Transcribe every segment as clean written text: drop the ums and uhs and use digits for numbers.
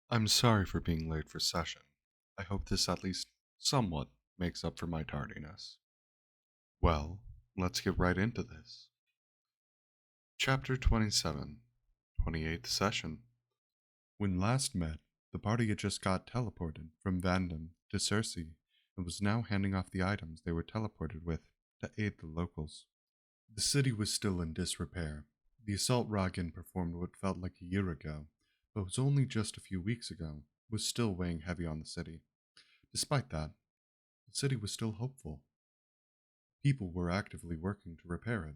I'm sorry for being late for session. I hope this at least somewhat makes up for my tardiness. Well, let's get right into this. Chapter 27, 28th Session. When last met, the party had just got teleported from Vandam to Cersei and was now handing off the items they were teleported with to aid the locals. The city was still in disrepair. The assault Ragan performed what felt like a year ago, but was only just a few weeks ago, was still weighing heavy on the city. Despite that, the city was still hopeful. People were actively working to repair it.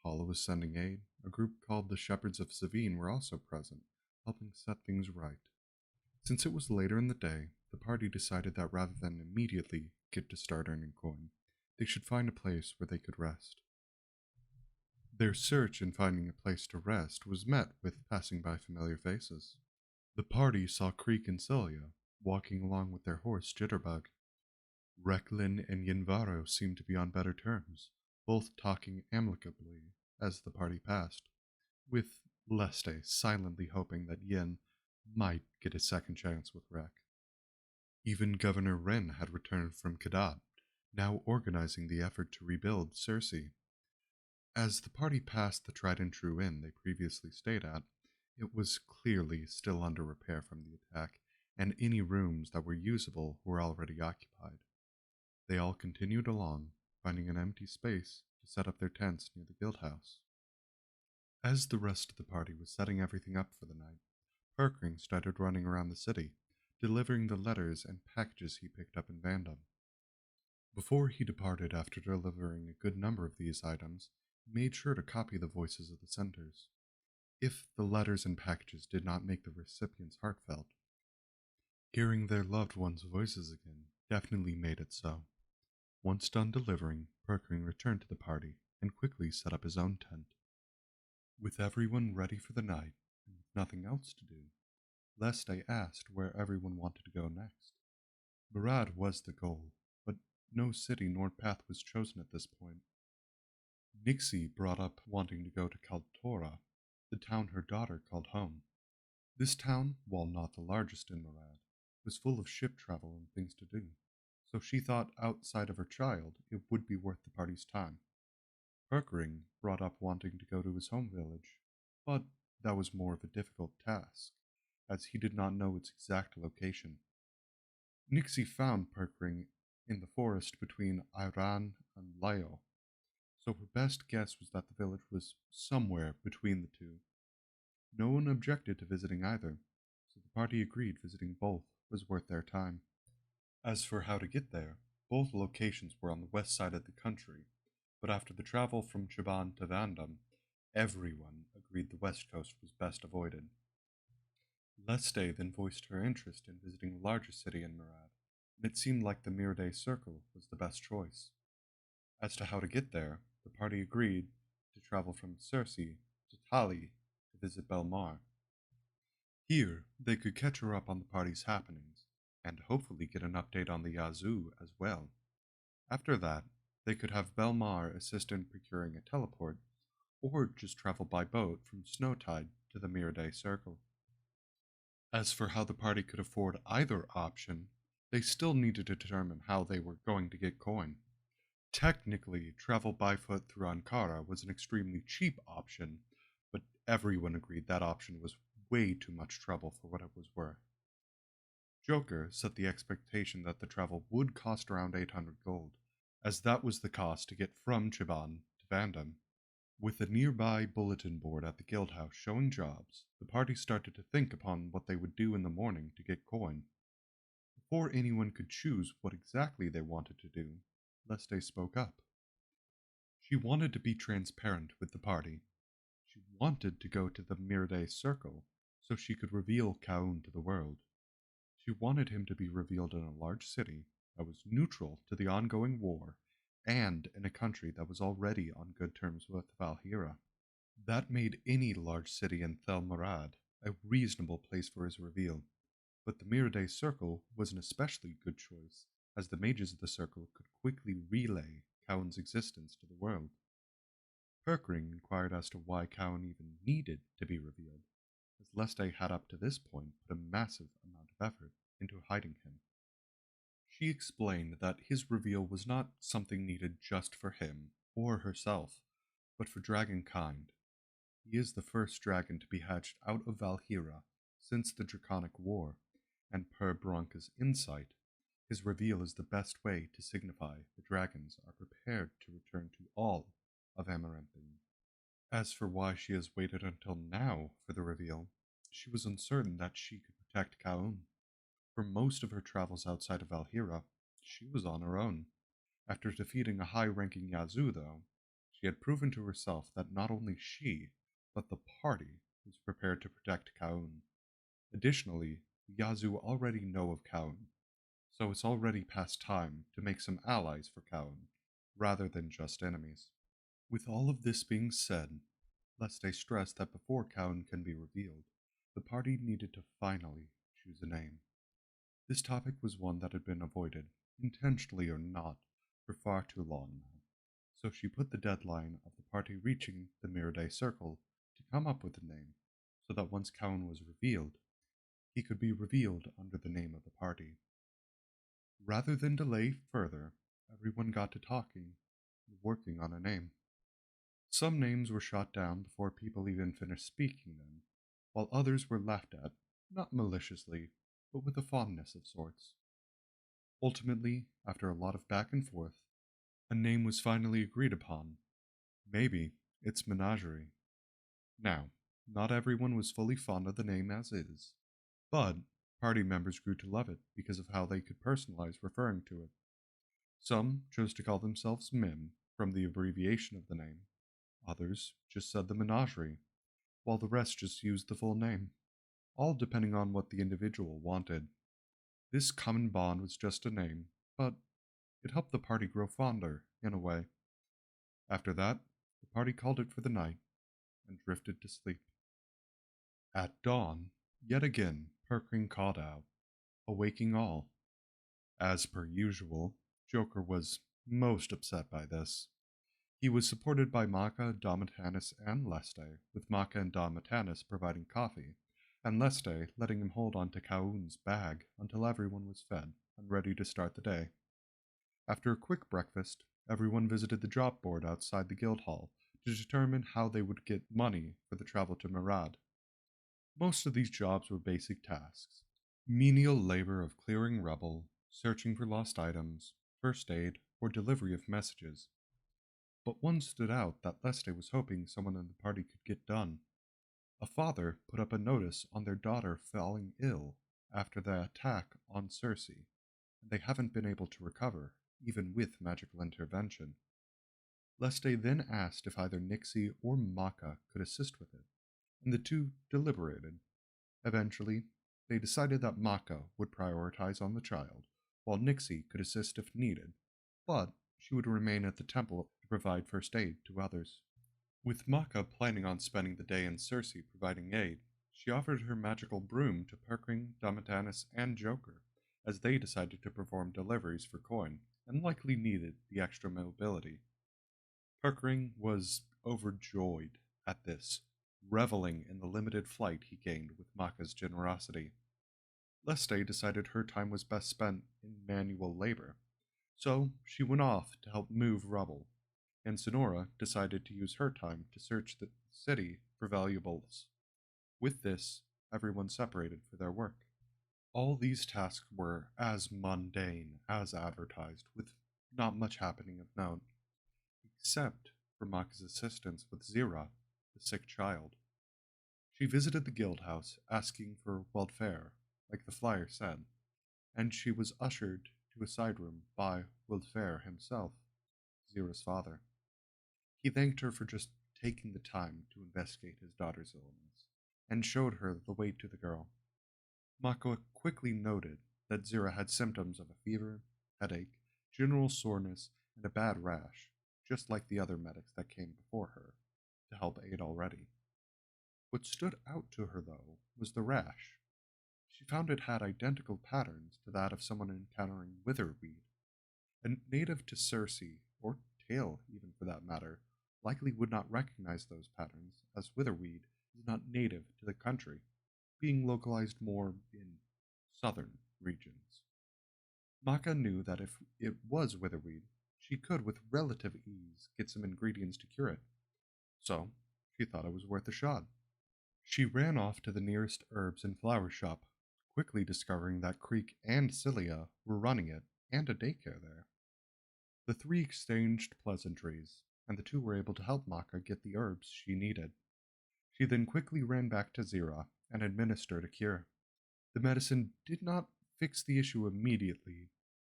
Hala was sending aid. A group called the Shepherds of Savine were also present, helping set things right. Since it was later in the day, the party decided that rather than immediately get to start earning coin, they should find a place where they could rest. Their search in finding a place to rest was met with passing by familiar faces. The party saw Creek and Celia walking along with their horse Jitterbug. Recklin and Yinvaro seemed to be on better terms, both talking amicably as the party passed, with Leste silently hoping that Yin might get a second chance with Rek. Even Governor Wren had returned from Kadat, now organizing the effort to rebuild Cersei. As the party passed the tried and true inn they previously stayed at, it was clearly still under repair from the attack, and any rooms that were usable were already occupied. They all continued along, finding an empty space to set up their tents near the guild house. As the rest of the party was setting everything up for the night, Perkring started running around the city, delivering the letters and packages he picked up in Vandam. Before he departed after delivering a good number of these items, he made sure to copy the voices of the senders. If the letters and packages did not make the recipients heartfelt, hearing their loved ones' voices again definitely made it so. Once done delivering, Perkring returned to the party and quickly set up his own tent. With everyone ready for the night, and with nothing else to do, Leste asked where everyone wanted to go next. Barad was the goal, but no city nor path was chosen at this point. Nixie brought up wanting to go to Kaltora, the town her daughter called home. This town, while not the largest in Marad, was full of ship travel and things to do, so she thought outside of her child it would be worth the party's time. Perkering brought up wanting to go to his home village, but that was more of a difficult task, as he did not know its exact location. Nixie found Perkering in the forest between Iran and Lyo, so her best guess was that the village was somewhere between the two. No one objected to visiting either, so the party agreed visiting both was worth their time. As for how to get there, both locations were on the west side of the country, but after the travel from Chaban to Vandam, everyone agreed the west coast was best avoided. Leste then voiced her interest in visiting the largest city in Murad, and it seemed like the Mirde Circle was the best choice. As to how to get there, the party agreed to travel from Cersei to Tali to visit Belmar. Here, they could catch her up on the party's happenings, and hopefully get an update on the Yazoo as well. After that, they could have Belmar assist in procuring a teleport, or just travel by boat from Snowtide to the Mirrorday Circle. As for how the party could afford either option, they still needed to determine how they were going to get coin. Technically, travel by foot through Ankara was an extremely cheap option, but everyone agreed that option was way too much trouble for what it was worth. Joker set the expectation that the travel would cost around 800 gold, as that was the cost to get from Chiban to Vandam. With a nearby bulletin board at the guild house showing jobs, the party started to think upon what they would do in the morning to get coin. Before anyone could choose what exactly they wanted to do, Leste spoke up. She wanted to be transparent with the party. She wanted to go to the Mirde Circle so she could reveal Kaun to the world. She wanted him to be revealed in a large city that was neutral to the ongoing war and in a country that was already on good terms with Valhira. That made any large city in Thelmarad a reasonable place for his reveal, but the Mirade Circle was an especially good choice, as the mages of the circle could quickly relay Cowan's existence to the world. Perkring inquired as to why Cowan even needed to be revealed, as Leste had up to this point put a massive amount effort into hiding him. She explained that his reveal was not something needed just for him or herself, but for dragonkind. He is the first dragon to be hatched out of Valhira since the Draconic War, and per Bronca's insight, his reveal is the best way to signify the dragons are prepared to return to all of Amaranthine. As for why she has waited until now for the reveal, she was uncertain that she could protect Kaun. For most of her travels outside of Valhira, she was on her own. After defeating a high-ranking Yazoo, though, she had proven to herself that not only she, but the party was prepared to protect Kaun. Additionally, the Yazoo already know of Kaun, so it's already past time to make some allies for Kaun, rather than just enemies. With all of this being said, Leste stressed that before Kaun can be revealed, the party needed to finally choose a name. This topic was one that had been avoided, intentionally or not, for far too long now, so she put the deadline of the party reaching the Miraday Circle to come up with a name, so that once Kaun was revealed, he could be revealed under the name of the party. Rather than delay further, everyone got to talking and working on a name. Some names were shot down before people even finished speaking them, while others were laughed at, not maliciously, but with a fondness of sorts. Ultimately, after a lot of back and forth, a name was finally agreed upon. Maybe it's Menagerie. Now, not everyone was fully fond of the name as is, but party members grew to love it because of how they could personalize referring to it. Some chose to call themselves Mim from the abbreviation of the name. Others just said the Menagerie, while the rest just used the full name, all depending on what the individual wanted. This common bond was just a name, but it helped the party grow fonder, in a way. After that, the party called it for the night and drifted to sleep. At dawn, yet again, Perkring called out, awaking all. As per usual, Joker was most upset by this. He was supported by Maka, Domitanis, and Leste, with Maka and Domitanis providing coffee, and Leste letting him hold on to Kaun's bag until everyone was fed and ready to start the day. After a quick breakfast, everyone visited the job board outside the guild hall to determine how they would get money for the travel to Murad. Most of these jobs were basic tasks, menial labor of clearing rubble, searching for lost items, first aid, or delivery of messages. But one stood out that Leste was hoping someone in the party could get done. A father put up a notice on their daughter falling ill after the attack on Cersei, and they haven't been able to recover, even with magical intervention. Leste then asked if either Nixie or Maka could assist with it, and the two deliberated. Eventually, they decided that Maka would prioritize on the child, while Nixie could assist if needed, but she would remain at the temple to provide first aid to others. With Maka planning on spending the day and Cersei providing aid, she offered her magical broom to Perkring, Domitanis, and Joker, as they decided to perform deliveries for coin and likely needed the extra mobility. Perkring was overjoyed at this, reveling in the limited flight he gained with Maka's generosity. Leste decided her time was best spent in manual labor, so she went off to help move rubble, and Sonora decided to use her time to search the city for valuables. With this, everyone separated for their work. All these tasks were as mundane as advertised, with not much happening of note, except for Maka's assistance with Zira, the sick child. She visited the guild house asking for welfare, like the flyer said, and she was ushered to a side room by Welfare himself, Zira's father. He thanked her for just taking the time to investigate his daughter's illness, and showed her the way to the girl. Mako quickly noted that Zira had symptoms of a fever, headache, general soreness, and a bad rash, just like the other medics that came before her, to help aid already. What stood out to her, though, was the rash. She found it had identical patterns to that of someone encountering witherweed. A native to Cersei, or Tail even for that matter, likely would not recognize those patterns, as witherweed is not native to the country, being localized more in southern regions. Maka knew that if it was witherweed, she could with relative ease get some ingredients to cure it, so she thought it was worth a shot. She ran off to the nearest herbs and flower shop, quickly discovering that Creek and Cilia were running it and a daycare there. The three exchanged pleasantries, and the two were able to help Maka get the herbs she needed. She then quickly ran back to Zira and administered a cure. The medicine did not fix the issue immediately,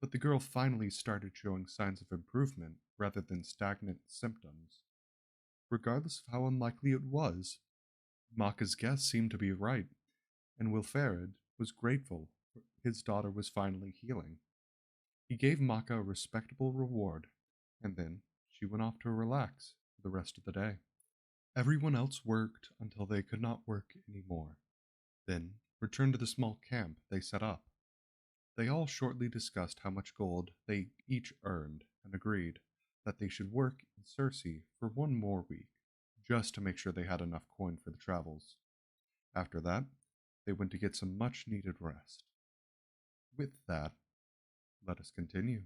but the girl finally started showing signs of improvement rather than stagnant symptoms. Regardless of how unlikely it was, Maka's guess seemed to be right, and Wilfarid was grateful his daughter was finally healing. He gave Maka a respectable reward, and then she went off to relax for the rest of the day. Everyone else worked until they could not work any more, then returned to the small camp they set up. They all shortly discussed how much gold they each earned and agreed that they should work in Circe for one more week, just to make sure they had enough coin for the travels. After that, they went to get some much needed rest. With that, let us continue.